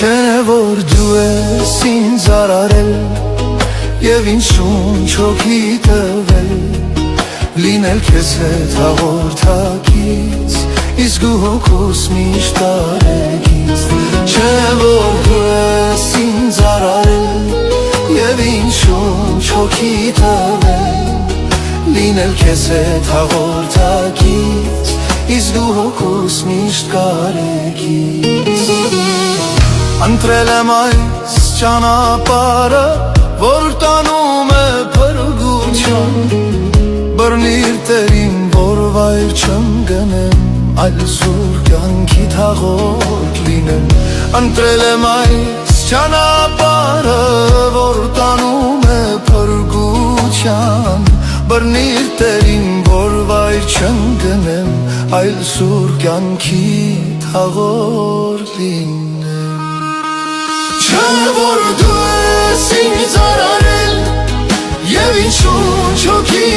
Չէ որ դու ես ինձ արարել Եվ ինձ շունչ հոգի տվել Լինել քեզ հետ հաղորդակից Իսկ դու հոգուս միշտ տարեկից Չէ որ դու ես ինձ արարել Եվ ինձ շունչ հոգի տվել Լինել քեզ հետ հաղորդակից Իսկ դու հոգուս միշտ կարեկից Ընտրել եմ այս ճանապարհը, որ տանում է փրկության Բռնիր Տերին, որ վայր չընկնեմ, այլ սուր կյանքի թաղորդ լինեմ Ընտրել եմ այս ճանապարհը, որ տանում է փրկության Բռնիր Տերին, որ վայր չընկնեմ, այլ սուր կյանքի թաղորդ լինեմ Չէ որ դու ես ինձ արարել Եվ ինձ շունչ հոգի